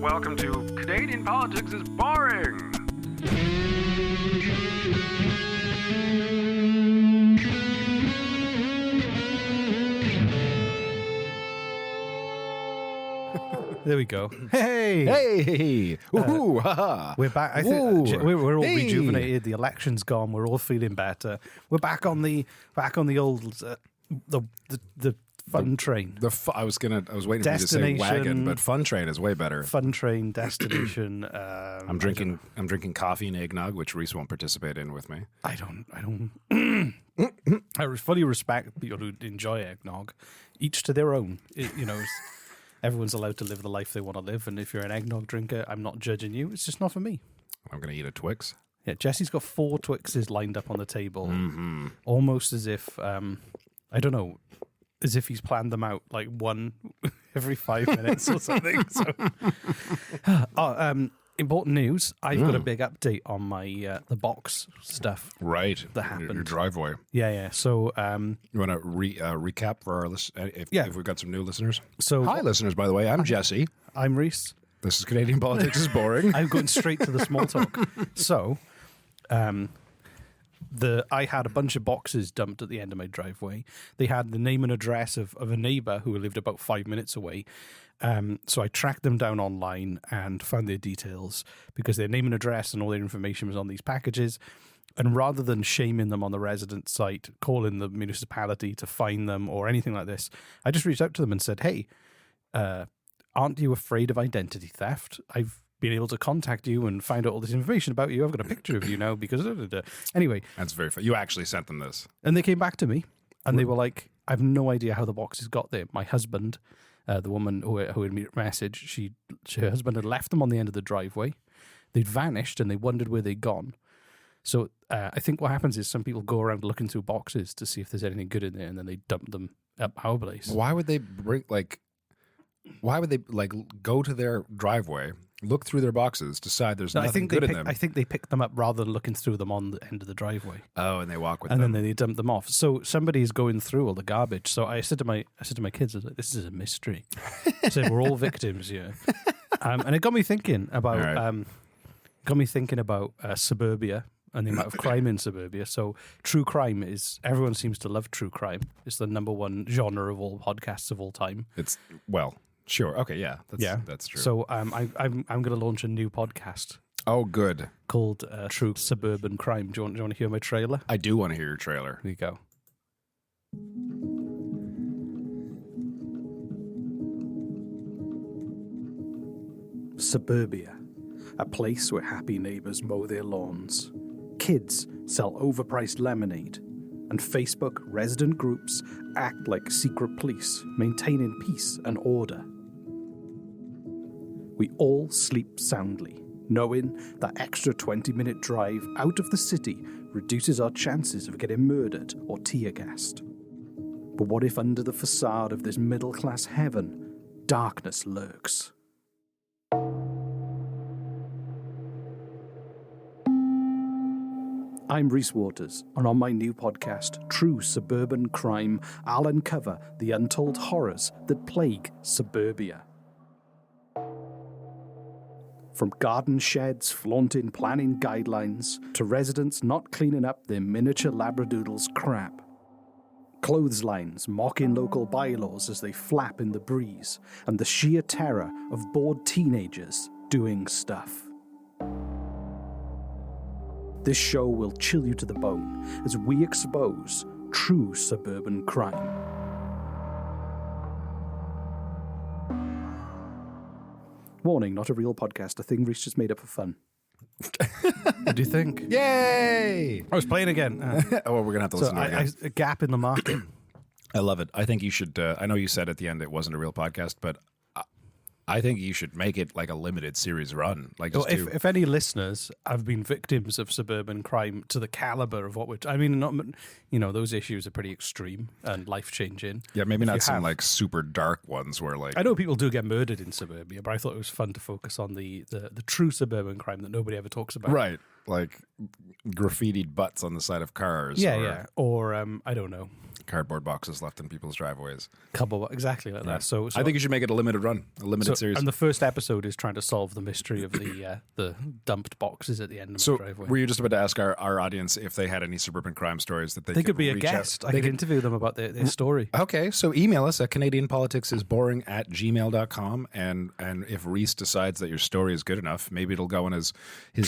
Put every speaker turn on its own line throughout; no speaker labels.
Welcome to Canadian Politics is Boring.
There we go. Hey!
Hey! Woohoo! Haha!
We're back. I think
Ooh.
we're all
Hey.
rejuvenated. The election's gone. We're all feeling better. We're back on the old the fun train.
I was waiting for you to say
Destination.
wagon, but fun train is way better.
Fun train destination.
I'm drinking coffee and eggnog, which Reese won't participate in with me.
I don't. I fully respect people who enjoy eggnog. Each to their own. Everyone's allowed to live the life they want to live, and if you're an eggnog drinker, I'm not judging you. It's just not for me.
I'm going to eat a Twix.
Yeah, Jesse's got 4 Twixes lined up on the table, almost as if I don't know, as if he's planned them out like one every 5 minutes or something. So, important news! I've got a big update on my the box stuff.
Right.
That happened.
Your driveway.
Yeah. So,
You want to recap for our if we've got some new listeners?
So-
hi, listeners, by the way. I'm Jesse.
I'm Reese.
This is Canadian Politics is Boring.
I'm going straight to the small talk. So, I had a bunch of boxes dumped at the end of my driveway. They had the name and address of a neighbour who lived about 5 minutes away. So I tracked them down online and found their details because their name and address and all their information was on these packages. And rather than shaming them on the resident site, calling the municipality to fine them or anything like this, I just reached out to them and said, hey, aren't you afraid of identity theft? I've been able to contact you and find out all this information about you. I've got a picture of you now because... Anyway.
That's very fun. You actually sent them this.
And they came back to me and they were like, I have no idea how the boxes got there. My husband, the woman who had messaged, her husband had left them on the end of the driveway. They'd vanished and they wondered where they'd gone. So I think what happens is some people go around looking through boxes to see if there's anything good in there and then they dump them at our place.
Why would they go to their driveway, look through their boxes, decide there's nothing good in them?
I think they picked them up rather than looking through them on the end of the driveway.
Oh, and they walk with
and
them.
then they dump them off. So somebody's going through all the garbage. So I said to my kids, I was like, "This is a mystery." I said, "We're all victims here," and it got me thinking about suburbia and the amount of crime in suburbia. So true crime everyone seems to love true crime. It's the number one genre of all podcasts of all time.
Sure. Okay. Yeah. That's true.
So I'm going to launch a new podcast.
Oh, good.
Called True Suburban Crime. Do you want to hear my trailer?
I do want to hear your trailer.
Here you go. Suburbia, a place where happy neighbors mow their lawns, kids sell overpriced lemonade, and Facebook resident groups act like secret police, maintaining peace and order. We all sleep soundly, knowing that extra 20-minute drive out of the city reduces our chances of getting murdered or tear-gassed. But what if under the facade of this middle-class heaven, darkness lurks? I'm Reese Waters, and on my new podcast, True Suburban Crime, I'll uncover the untold horrors that plague suburbia. From garden sheds flaunting planning guidelines to residents not cleaning up their miniature labradoodles' crap. Clotheslines mocking local bylaws as they flap in the breeze, and the sheer terror of bored teenagers doing stuff. This show will chill you to the bone as we expose true suburban crime. Warning, not a real podcast, a thing Reese just made up for fun. What do you think?
Yay!
I was playing again.
We're going to have to listen to it again.
A gap in the market.
I love it. I think you should, I know you said at the end it wasn't a real podcast, but I think you should make it like a limited series run. Like, just
if any listeners have been victims of suburban crime to the caliber of what those issues are pretty extreme and life changing.
Yeah, maybe not some like super dark ones where like
I know people do get murdered in suburbia, but I thought it was fun to focus on the true suburban crime that nobody ever talks about.
Right. like graffitied butts on the side of cars.
Yeah,
or
yeah. Or I don't know,
cardboard boxes left in people's driveways.
couple exactly like that. So
I think you should make it a limited run, a limited series.
And the first episode is trying to solve the mystery of the dumped boxes at the end of
So
my driveway.
were you just about to ask our audience if they had any suburban crime stories that
They could be a
reach out?
guest. I could interview them about their story.
Okay, so email us at CanadianPoliticsIsBoring@gmail.com, and if Reese decides that your story is good enough, maybe it'll go in his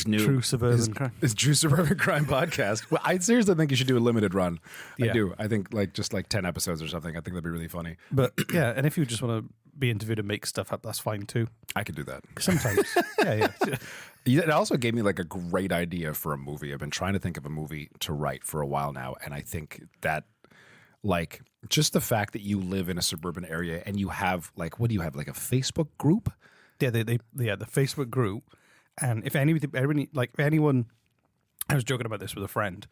new
True suburban crime.
his True Suburban Crime podcast. Well, I seriously think you should do a limited run. I
Yeah.
do. I think like just like 10 episodes or something. I think that'd be really funny.
But yeah, and if you just want to be interviewed and make stuff up, that's fine too.
I could do that.
Sometimes. yeah.
It also gave me like a great idea for a movie. I've been trying to think of a movie to write for a while now, and I think that like just the fact that you live in a suburban area and you have like, what do you have, like a Facebook group?
Yeah, the Facebook group, and if anyone, I was joking about this with a friend.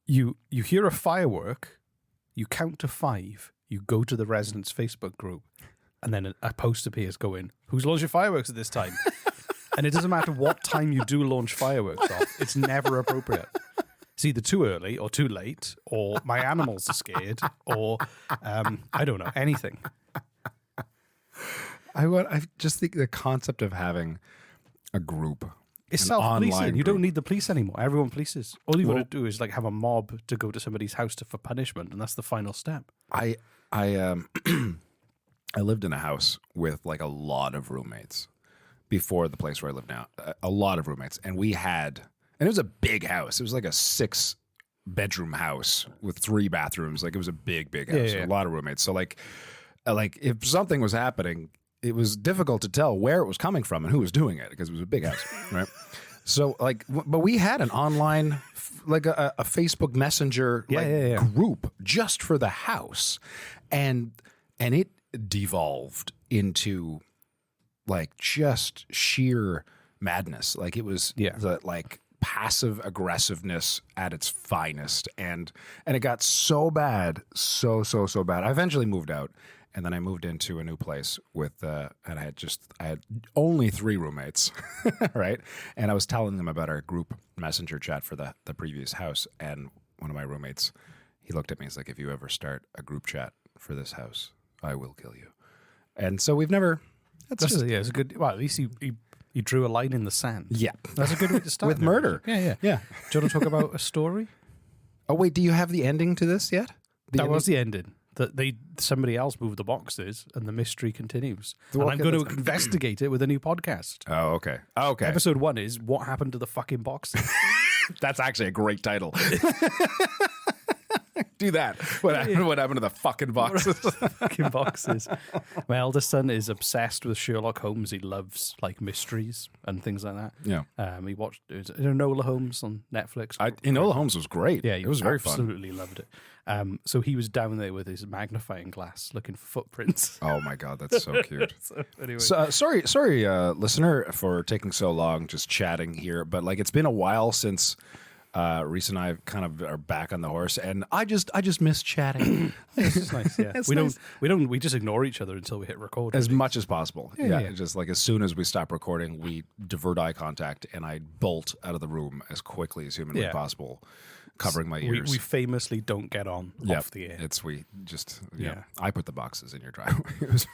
You hear a firework, you count to 5, you go to the residents' Facebook group, and then a post appears going, "Who's launching fireworks at this time?" And it doesn't matter what time you do launch fireworks off; it's never appropriate. It's either too early or too late, or my animals are scared, or I don't know, anything.
I just think the concept of having a group.
It's
an
self-policing.
online
You don't
group.
need the police anymore. Everyone polices. All you've
Well-
got to do is like have a mob to go to somebody's house for punishment, and that's the final step.
I I lived in a house with like a lot of roommates before the place where I live now. A lot of roommates, and it was a big house. It was like a 6-bedroom house with 3 bathrooms. Like it was a big house.
Yeah.
A lot of roommates. So like if something was happening, it was difficult to tell where it was coming from and who was doing it because it was a big house, right? So like, but we had an online, like a Facebook Messenger group just for the house, and it devolved into like just sheer madness. Like it was the like passive aggressiveness at its finest, and it got so bad, so bad. I eventually moved out. And then I moved into a new place with, and I had only 3 roommates, right? And I was telling them about our group messenger chat for the previous house. And one of my roommates, he looked at me. He's like, "If you ever start a group chat for this house, I will kill you." And so we've never.
It's a good. Well, at least you drew a line in the sand.
Yeah,
That's a good way to start.
with murder.
Yeah. Do you want to talk about a story?
Oh wait, do you have the ending to this yet?
That was the ending. That somebody else moved the boxes, and the mystery continues. And I'm going to investigate it with a new podcast.
Oh, okay.
Episode 1 is what happened to the fucking boxes.
That's actually a great title. Do that. What happened to the fucking boxes?
Fucking boxes. My eldest son is obsessed with Sherlock Holmes. He loves like mysteries and things like that.
Yeah.
He watched Enola Holmes on Netflix.
Enola Holmes was great.
Yeah,
it was very fun.
Absolutely loved it. So he was down there with his magnifying glass looking for footprints.
Oh my god, that's so cute.
So anyway,
Sorry, listener, for taking so long just chatting here, but like it's been a while since Reese and I kind of are back on the horse, and I just miss chatting
it's nice. Yeah,
It's
we
nice.
don't. We just ignore each other until we hit record.
as much as possible.
Yeah.
Just like as soon as we stop recording, we divert eye contact, and I bolt out of the room as quickly as humanly
Yeah.
possible, covering my
we
ears.
famously don't get on
Yep.
off the air.
Yeah. I put the boxes in your driveway. It was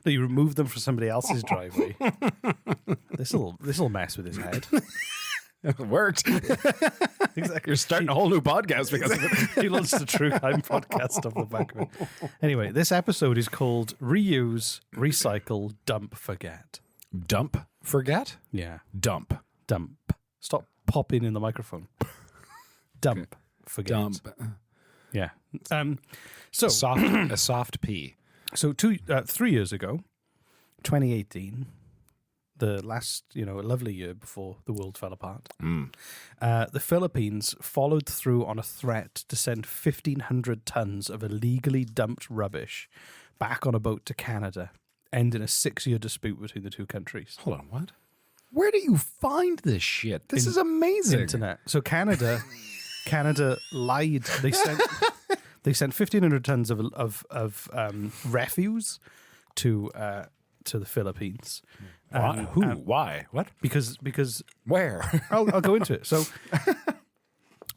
No, you remove them from somebody else's driveway. This'll mess with his head.
It worked.
Exactly.
You're starting a whole new podcast because of it.
He launched a True Crime podcast off the back of it. Anyway, this episode is called Reuse, Recycle, Dump, Forget.
Dump, forget?
Yeah.
Dump.
Dump. Stop popping in the microphone. Dump, forget.
Dump.
Yeah. So
A soft P.
So 3 years ago, 2018, the last, a lovely year before the world fell apart, the Philippines followed through on a threat to send 1,500 tons of illegally dumped rubbish back on a boat to Canada, ending a 6-year dispute between the two countries.
Hold on, what? Where do you find this shit? This is amazing.
Internet. So Canada lied. They sent 1,500 tons of refuse to to the Philippines.
Why? Who? Why? What?
Because
Where?
I'll go into it.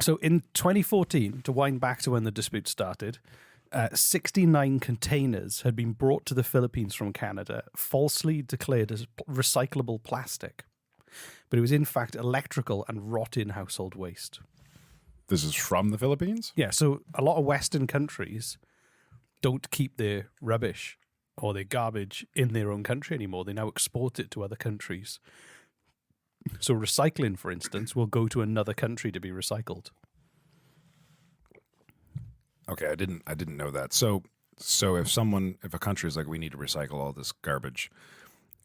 So in 2014, to wind back to when the dispute started, 69 containers had been brought to the Philippines from Canada, falsely declared as recyclable plastic. But it was in fact electrical and rotten household waste.
This is from the Philippines?
Yeah, so a lot of Western countries don't keep their rubbish or their garbage in their own country anymore. They now export it to other countries. So recycling, for instance, will go to another country to be recycled.
Okay, I didn't know that. So if a country is like, we need to recycle all this garbage,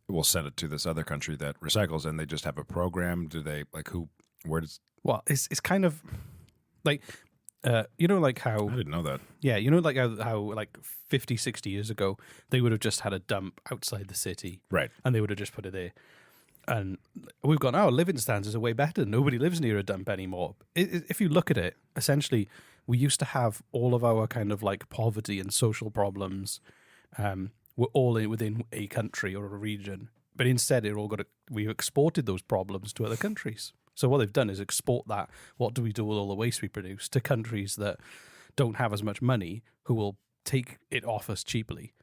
we'll send it to this other country that recycles, and they just have a program. Do they where does?
Well, it's kind of like, like how
I didn't know that.
Yeah, like how like 50, 60 years ago, they would have just had a dump outside the city.
Right.
And they would have just put it there. And we've gone, living standards are way better. Nobody lives near a dump anymore. If you look at it, essentially, we used to have all of our kind of like poverty and social problems were all within a country or a region. But instead, we've exported those problems to other countries. So what they've done is export that. What do we do with all the waste we produce to countries that don't have as much money, who will take it off us cheaply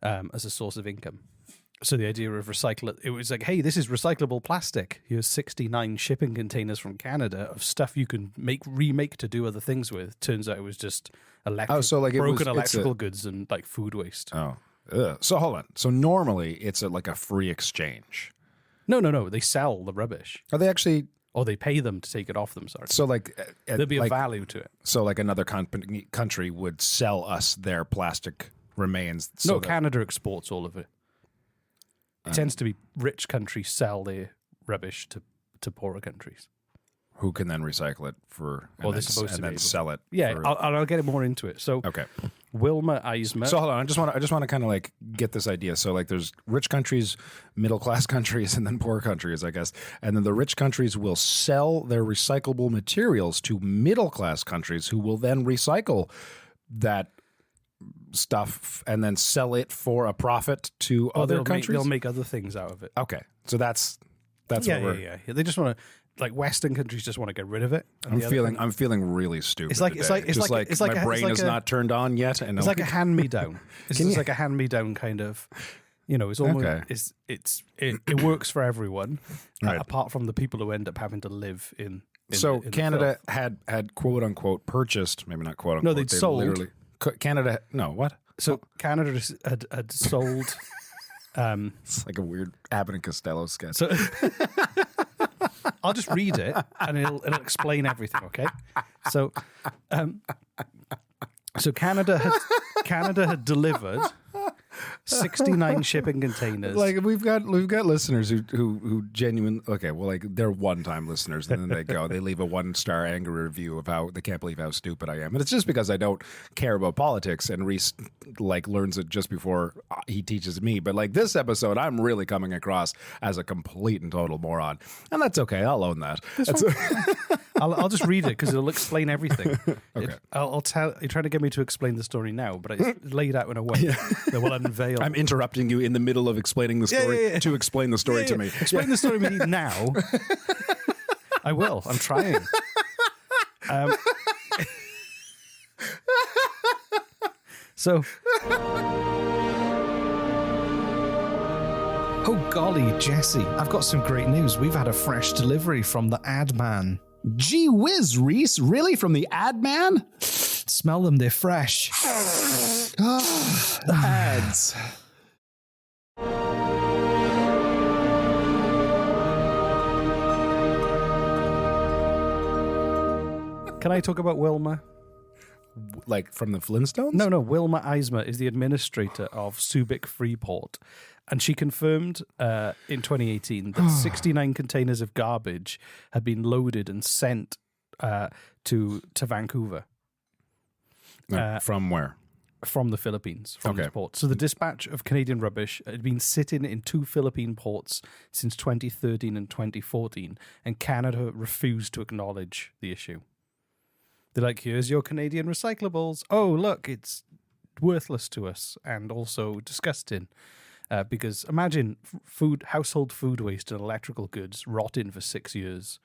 as a source of income? So the idea of it was like, hey, this is recyclable plastic. Here's 69 shipping containers from Canada of stuff you can remake to do other things with. Turns out it was just broken electrical goods and like food waste.
Oh, so hold on. So normally it's like a free exchange.
No. They sell the rubbish.
Are they actually?
Or they pay them to take it off them. Sorry.
So like
there'll be a value to it.
So like another country would sell us their plastic remains.
So Canada exports all of it. It tends to be rich countries sell their rubbish to poorer countries,
who can then recycle it and then sell it.
Yeah, I'll get more into it. So
okay,
Wilma Eisma.
So hold on, I just want to kind of like get this idea. So like, there's rich countries, middle class countries, and then poor countries, I guess. And then the rich countries will sell their recyclable materials to middle class countries, who will then recycle that stuff and then sell it for a profit to other countries.
They'll make other things out of it.
Okay, so that's what we're.
Yeah. They just want to, like, Western countries just want to get rid of it.
I'm feeling really stupid. It's like my brain is not turned on yet, and
it's like a hand me down. It's just like a hand me down kind of. It's almost it works for everyone,
right,
apart from the people who end up having to live in
so
in
Canada had quote unquote purchased, maybe not quote unquote.
No, they'd sold.
Literally, Canada. No, what?
So Canada had sold.
It's like a weird Abbott and Costello sketch.
So I'll just read it, and it'll explain everything. Okay. So, Canada had delivered 69 shipping containers.
Like we've got listeners who genuine. Okay, well, like they're one-time listeners, and then they leave a 1-star angry review of how they can't believe how stupid I am, and it's just because I don't care about politics, and Reese learns it just before he teaches me. But like this episode, I'm really coming across as a complete and total moron, and that's okay. I'll own that.
I'll just read it because it'll explain everything.
Okay.
I'll tell. You're trying to get me to explain the story now, but it's laid out in a way that will unveil.
I'm interrupting you in the middle of explaining the story to explain the story to me.
Explain the story to me now. I will. I'm trying. So. Oh golly, Jesse, I've got some great news. We've had a fresh delivery from the ad man.
Gee whiz, Reese, really? From the ad man?
Smell them, they're fresh.
The ads.
Can I talk about Wilma?
Like from the Flintstones?
No. Wilma Eisma is the administrator of Subic Freeport. And she confirmed in 2018 that 69 containers of garbage had been loaded and sent to Vancouver.
From where?
From the Philippines, from this port. So the dispatch of Canadian rubbish had been sitting in 2 Philippine ports since 2013 and 2014, and Canada refused to acknowledge the issue. They're like, here's your Canadian recyclables. Oh, look, it's worthless to us and also disgusting. Because imagine household food waste and electrical goods rotting for 6 years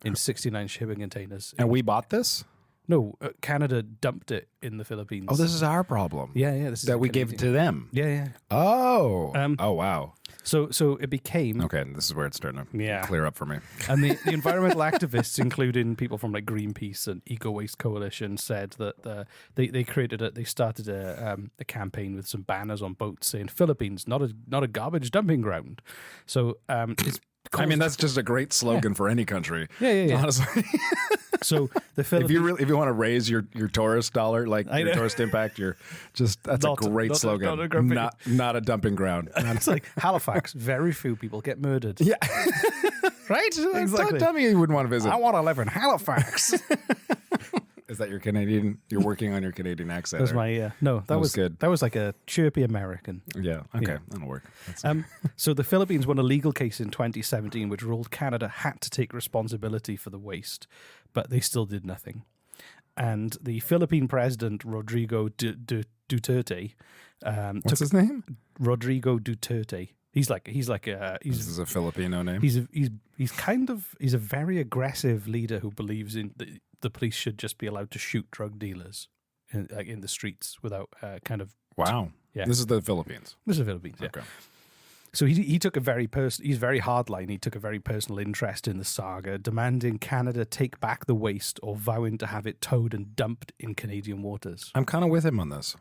in 69 shipping containers.
And we bought this?
No, Canada dumped it in the Philippines.
Oh, this is our problem.
yeah. This is
That
a
we gave it
Canadian-
to them.
Yeah.
Oh. Oh, wow.
So it became
Okay, this is where it's starting to
Yeah.
clear up for me.
And the environmental activists, including people from like Greenpeace and Eco Waste Coalition, said that they started a campaign with some banners on boats saying Philippines not a garbage dumping ground. So it's
I mean, that's just a great slogan for any country.
Yeah.
Honestly.
So the Philippines,
If you want to raise your tourist dollar, like
I
your
know.
tourist impact, that's
Not-
a great
not a-
slogan.
not a grumpy-
Not a dumping ground.
it's like Halifax, very few people get murdered.
Yeah. Right?
Exactly.
Tell me you wouldn't want to visit.
I want to live in Halifax.
Is that your Canadian? You're working on your Canadian accent.
That's
or-
my no. That
was
was
good.
That was like a chirpy American.
Yeah. Okay.
Yeah.
That'll work. That's-
So the Philippines won a legal case in 2017 which ruled Canada had to take responsibility for the waste, but they still did nothing. And the Philippine president, Rodrigo Duterte,
What's his name?
Rodrigo Duterte. He's
This is a Filipino name.
he's a very aggressive leader who believes in the police should just be allowed to shoot drug dealers in the streets without kind of.
Wow.
Yeah.
This is the Philippines.
This is the Philippines. Yeah.
Okay.
So he took a very he's very hardline. He took a very personal interest in the saga, demanding Canada take back the waste or vowing to have it towed and dumped in Canadian waters.
I'm kind of with him on this.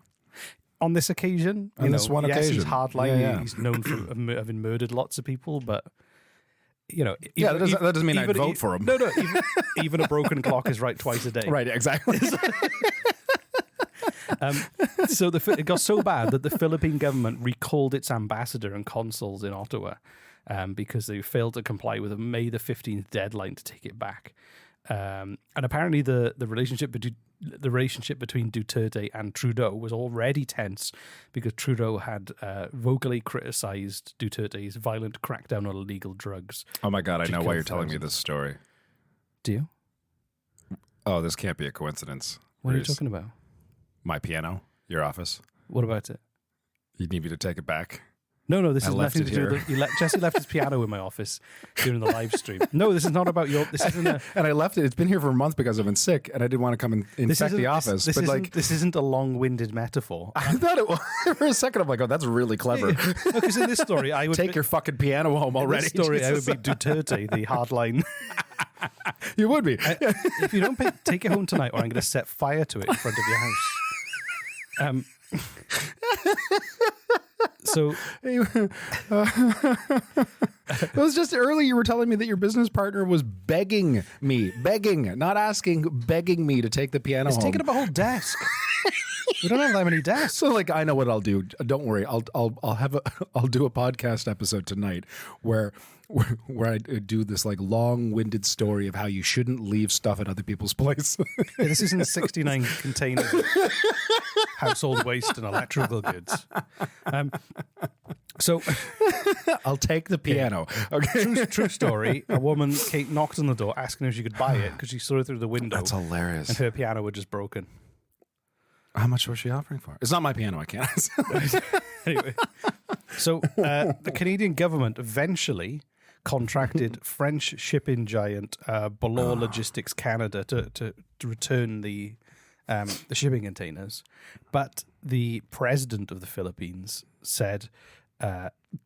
On this occasion,
On this one
yes,
occasion.
he's hardline.
Yeah.
He's known for having murdered lots of people, but
Yeah, that doesn't mean I'd vote for him.
No, even a broken clock is right twice a day.
Right, exactly.
So it got so bad that the Philippine government recalled its ambassador and consuls in Ottawa because they failed to comply with a May the 15th deadline to take it back. And apparently the relationship between Duterte and Trudeau was already tense because Trudeau had vocally criticized Duterte's violent crackdown on illegal drugs.
Oh my God, I know why you're
killed
telling me
thousands.
this story.
Do you?
Oh, this can't be a coincidence.
What are you
Reese.
talking about?
My piano, your office.
What about it?
You need me to take it back?
No, this
I
is
left
nothing
it
to do with Jesse left his piano in my office during the live stream. No, this is not about your. This isn't a.
And I left it. It's been here for a month because I've been sick, and I didn't want to come and infect the office.
This
but
isn't,
like,
this isn't a long-winded metaphor.
I thought it was for a second. I'm like, oh, that's really clever.
Because in this story, I would
Take your fucking piano home
in
already.
this story, I would
Jesus.
be Duterte, the hardline.
You would be.
If you don't take it home tonight, or I'm going to set fire to it in front of your house. So
It was just earlier you were telling me that your business partner was begging, not asking, begging me to take the piano
it's
home.
taking up a whole desk. We don't have that many desks.
So like I know what I'll do. Don't worry. I'll do a podcast episode tonight where I do this like long-winded story of how you shouldn't leave stuff at other people's place.
Yeah, this isn't 69 containers of household waste and electrical goods. So
I'll take the piano. Okay.
true story. A woman, Kate, knocked on the door asking if she could buy it because she saw it through the window.
That's hilarious.
And her piano was just broken.
How much was she offering for? It's not my piano. I can't.
Anyway, so the Canadian government eventually contracted French shipping giant Ballot Logistics Canada to return the shipping containers, but the president of the Philippines said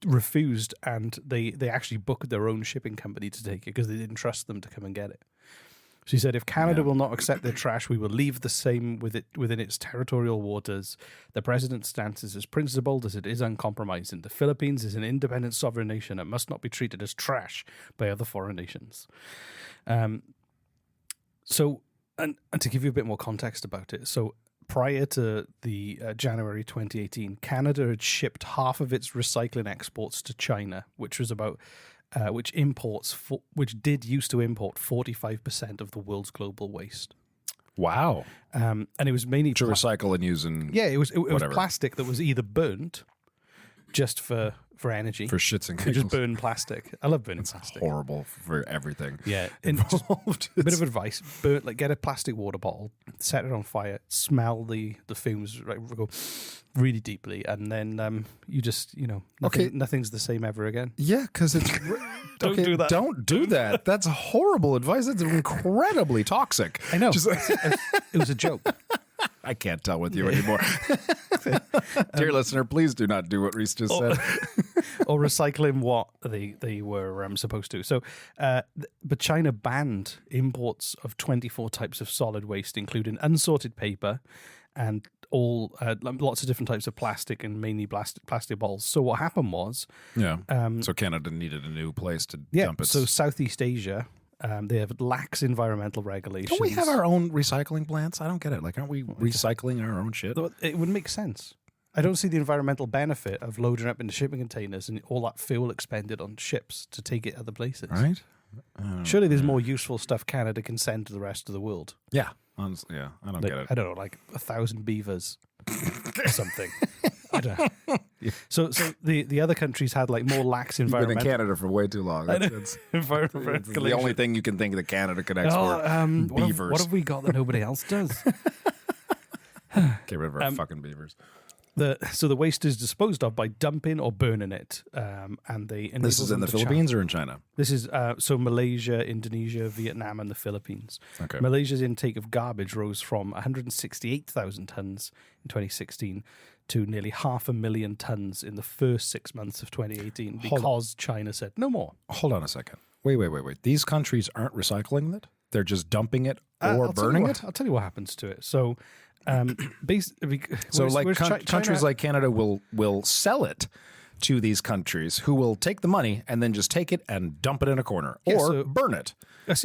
refused, and they actually booked their own shipping company to take it because they didn't trust them to come and get it. She said, if Canada will not accept their trash, we will leave the same within its territorial waters. The president's stance is as principled as it is uncompromising. The Philippines is an independent sovereign nation and must not be treated as trash by other foreign nations. So, and to give you a bit more context about it, so prior to the January 2018, Canada had shipped half of its recycling exports to China, which was about which did used to import 45% of the world's global waste.
Wow.
And it was mainly
To recycle and use and
it was
whatever.
plastic that was either burnt just for for energy.
For shits and
We
giggles.
just burn plastic. I love burning plastic.
Horrible for everything.
Yeah, and just
Involved.
a bit of advice: get a plastic water bottle, set it on fire, smell the fumes, right, go really deeply, and then you just nothing's the same ever again.
Yeah, because it's
Don't do that.
Don't do that. That's horrible advice. That's incredibly toxic.
I know.
Just-
It was a joke.
I can't tell with you anymore. Dear listener, please do not do what Reese just said.
Or recycling what they were supposed to. So, but China banned imports of 24 types of solid waste, including unsorted paper and all lots of different types of plastic and mainly plastic bottles. So what happened was,
Yeah. So Canada needed a new place to dump it.
so Southeast Asia, they have lax environmental regulations.
Don't we have our own recycling plants? I don't get it. Like, aren't we recycling our own shit?
It would make sense. I don't see the environmental benefit of loading up into shipping containers and all that fuel expended on ships to take it other places.
Right?
Surely there's more useful stuff Canada can send to the rest of the world.
Yeah. Honestly, yeah. I don't
Like,
get it.
I don't know, like 1,000 beavers or something. I don't know. So the other countries had like more lax
You've been in
environmental
Canada for way too long. That's
environmental
the only thing you can think that Canada could export. Beavers.
What have we got that nobody else does?
Get rid of our fucking beavers.
So the waste is disposed of by dumping or burning it, and they enable
This is in
them
the
to
Philippines or in China?
This is so Malaysia, Indonesia, Vietnam, and the Philippines.
Okay.
Malaysia's intake of garbage rose from 168,000 tons in 2016 to nearly 500,000 tons in the first 6 months of 2018 because China said no more.
Hold on a second. Wait. These countries aren't recycling it? They're just dumping it or
I'll tell you
burning
what-
it?
I'll tell you what happens to it. So, basically,
So,
whereas
countries like Canada will sell it to these countries who will take the money and then just take it and dump it in a corner or
so-
burn it.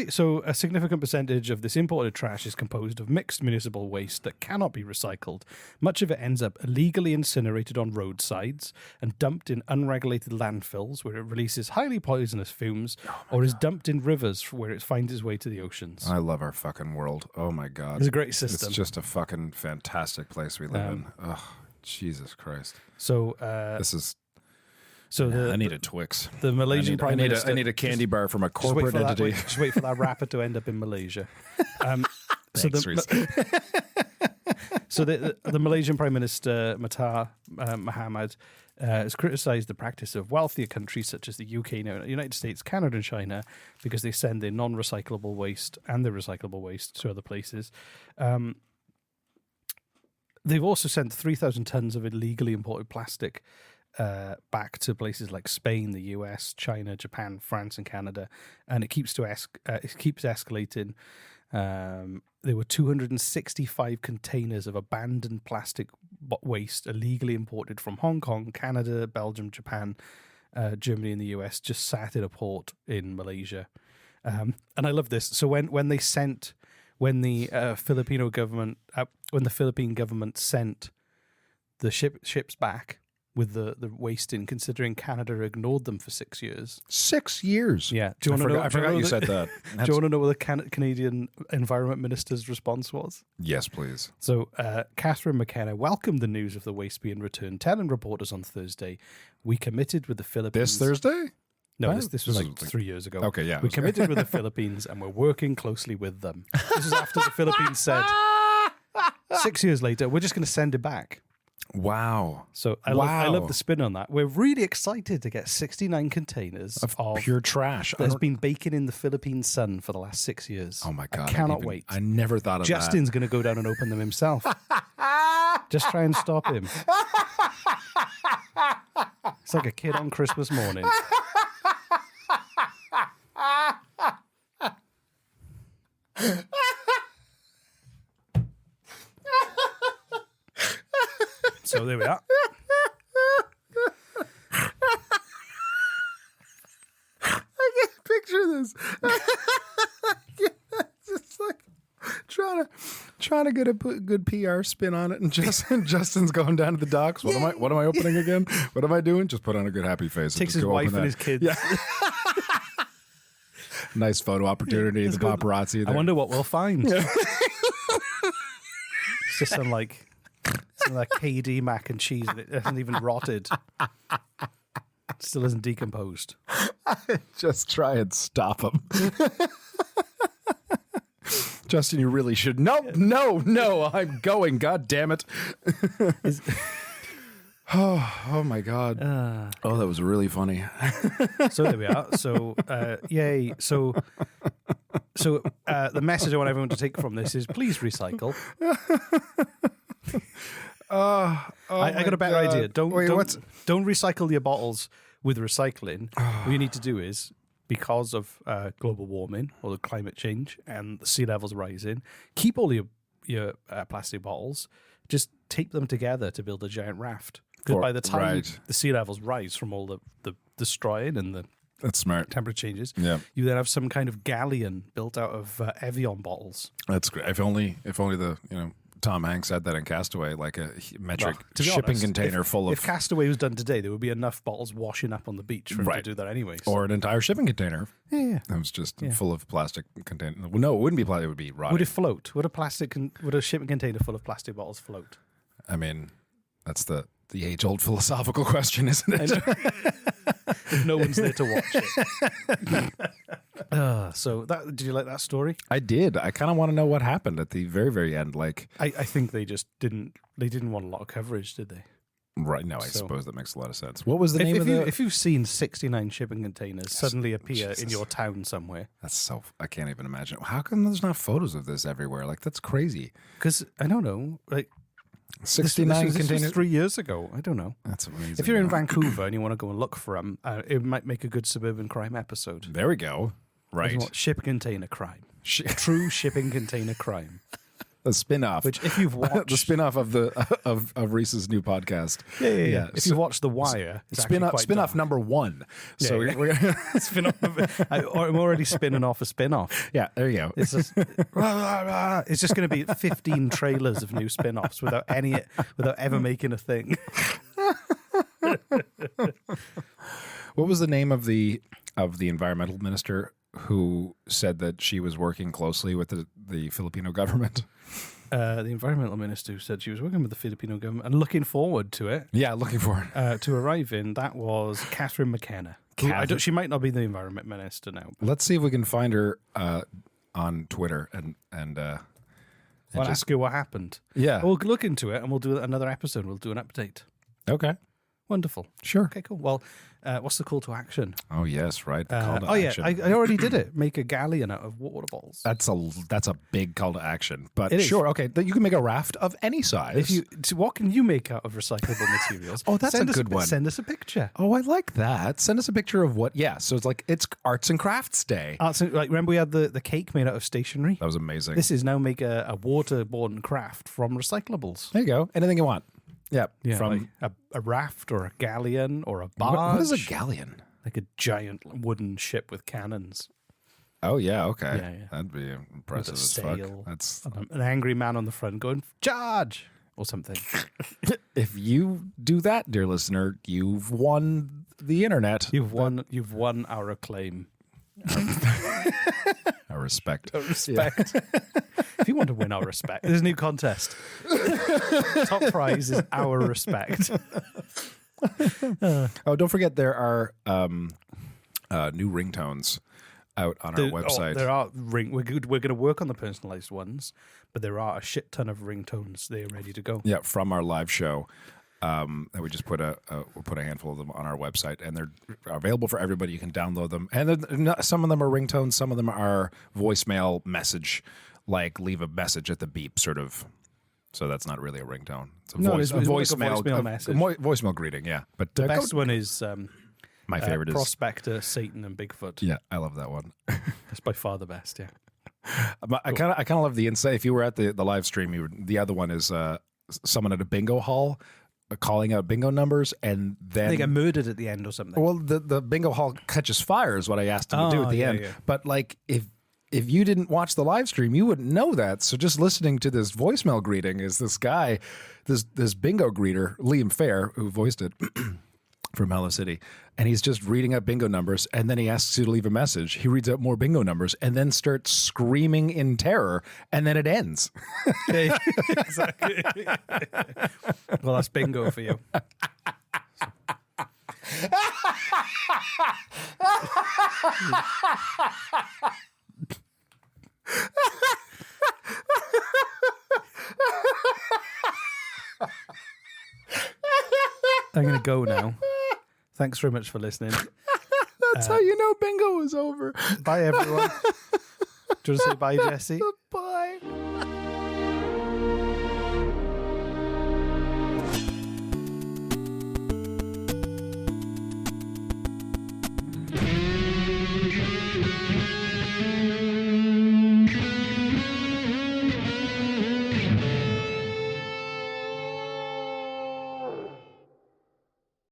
So a significant percentage of this imported trash is composed of mixed municipal waste that cannot be recycled. Much of it ends up illegally incinerated on roadsides and dumped in unregulated landfills where it releases highly poisonous fumes, or is dumped in rivers where it finds its way to the oceans.
I love our fucking world. Oh my God.
It's a great system.
It's just a fucking fantastic place we live in. Oh, Jesus Christ.
So,
This is.
the
I need a Twix.
the Malaysian Prime Minister.
I need a candy bar from a
Just wait
corporate
for that-
entity.
just wait for that rapper to end up in Malaysia.
Thanks, Reese.
So the Malaysian Prime Minister Mahathir Mohamad has criticised the practice of wealthier countries such as the UK, United States, Canada, and China because they send their non-recyclable waste and their recyclable waste to other places. They've also sent 3,000 tons of illegally imported plastic back to places like Spain, the US, China, Japan, France, and Canada, and it keeps escalating. There were 265 containers of abandoned plastic waste illegally imported from Hong Kong, Canada, Belgium, Japan, Germany, and the US just sat in a port in Malaysia. And I love this. So when the Philippine government sent the ships back with the waste in, considering Canada ignored them for 6 years.
6 years.
Yeah. Do you want to know?
I forgot you said that.
Do you want to know what the Canadian Environment Minister's response was?
Yes, please.
So, Catherine McKenna welcomed the news of the waste being returned, telling reporters on Thursday, "We committed with the Philippines."
This Thursday?
No,
Huh?
this was like 3 years ago.
Okay, yeah.
We committed with the Philippines and we're working closely with them. This was after the Philippines said, 6 years later, we're just going to send it back.
Wow.
So I love the spin on that. We're really excited to get 69 containers
Of
of
pure trash.
that's been baking in the Philippine sun for the last 6 years.
Oh my God.
I cannot wait.
I never thought of
Justin's going to go down and open them himself. Just try and stop him. It's like a kid on Christmas morning. So there we are.
Picture this. Just like trying to get a good PR spin on it, and Justin's going down to the docks. What am I opening again? What am I doing? Just put on a good happy face.
Takes
just
his
go
wife
open
and
that.
his kids.
Yeah. Nice photo opportunity. The paparazzi.
I
There.
wonder what we'll find. It's just some like KD mac and cheese that hasn't even rotted. Still isn't decomposed.
Just try and stop him. Justin, you really should. No, I'm going. God damn it. Oh my God. Oh, that was really funny.
So there we are. So, yay. So the message I want everyone to take from this is please recycle. I got a better idea. Don't recycle your bottles with recycling. What you need to do is, because of global warming or the climate change and the sea levels rising, keep all your plastic bottles, just tape them together to build a giant raft. Because by the time the sea levels rise from all the destroying and the
That's smart.
temperature changes,
Yeah.
you then have some kind of galleon built out of Evian bottles.
That's great. If only the Tom Hanks had that in Castaway, like a metric
To be
shipping
honest,
container full
If
of,
Castaway was done today, there would be enough bottles washing up on the beach for him to
Right.
do that anyway.
or an entire shipping container
yeah.
that was just full of plastic container. No, it wouldn't be plastic. It would be rotting.
Would it float? Would a shipping container full of plastic bottles float?
I mean, that's the age-old philosophical question, isn't it?
If no one's there to watch it. So did you like that story?
I did. I kind of want to know what happened at the very, very end. Like,
I think they just didn't want a lot of coverage, did they?
right now, I
So-
suppose that makes a lot of sense. What was the name of
If you've seen 69 shipping containers suddenly appear in
Jesus.
your town somewhere,
I can't even imagine. How come there's not photos of this everywhere? Like, that's crazy.
because I don't know, like
69
this was
containers.
3 years ago. I don't know.
That's amazing.
If you're in Vancouver and you want to go and look for them, it might make a good suburban crime episode.
There we go. Right.
Shipping container crime.
Sh-
True shipping container crime.
The spin-off.
Which, if you've watched
the spin-off of the of Reese's new podcast.
Yeah. If
So-
you watch The Wire, it's actually quite
spin-off
dark.
number 1. So
Yeah.
we're
I'm already spinning off a spin-off.
yeah, there you go.
It's just, it's just going to be 15 trailers of new spin-offs without ever making a thing.
What was the name of the environmental minister who said that she was working closely with the Filipino government?
The environmental minister said she was working with the Filipino government and looking forward to it,
Yeah, looking for it.
to arriving. That was Catherine McKenna. She might not be the environment minister now.
Let's see if we can find her on Twitter and
I'll ask you what happened.
yeah.
We'll look into it and we'll do another episode. We'll do an update.
Okay.
Wonderful.
Sure.
Okay, cool. Well, what's the call to action?
Oh yes, right. The call to
Yeah,
action.
I already did it. Make a galleon out of water bottles.
That's a big call to action. But
It is.
sure, okay. You can make a raft of any size.
What can you make out of recyclable materials?
Oh, that's
Send
a
us
good one.
Send us a picture.
Oh, I like that. Send us a picture of what. Yeah, so it's Arts and Crafts Day.
Like, remember we had the cake made out of stationery?
That was amazing.
This is now make a waterborne craft from recyclables.
There you go. Anything you want. Yeah.
From
From
a raft or a galleon or a barge.
what is a galleon?
Like a giant wooden ship with cannons.
Oh yeah, okay.
Yeah.
That'd be impressive
With a
as
sail.
fuck. That's
An angry man on the front going, charge! Or something.
if you do that, dear listener, you've won the internet.
You've won our acclaim.
Our respect.
Respect. If you want to win our respect, there's a new contest. Top prize is our respect.
Oh, don't forget there are new ringtones out on our website.
There are We're going to work on the personalized ones, but there are a shit ton of ringtones. They're ready to go.
Yeah, from our live show. And we just we'll put a handful of them on our website, and they're available for everybody. You can download them, and some of them are ringtones, some of them are voicemail message, like leave a message at the beep, sort of. So that's not really a ringtone. It's a,
It's like a voicemail message.
voicemail greeting. Yeah, but
The best one is
my favorite is
Prospector, Satan, and Bigfoot.
yeah, I love that one.
That's by far the best. Yeah.
But I kind of love the insight. If you were at the live stream, the other one is someone at a bingo hall calling out bingo numbers, and then
They get murdered at the end or something.
well, the bingo hall catches fire is what I asked him to do at the
yeah,
end.
yeah.
But like if you didn't watch the live stream, you wouldn't know that. So just listening to this voicemail greeting is this guy, this bingo greeter, Liam Fair, who voiced it. From Hello City, and he's just reading out bingo numbers, and then he asks you to leave a message. He reads out more bingo numbers, and then starts screaming in terror, and then it ends.
Exactly. Well, that's bingo for you. I'm going to go now. Thanks very much for listening.
That's how you know bingo is over.
Bye, everyone. Do you want to say bye, Jesse?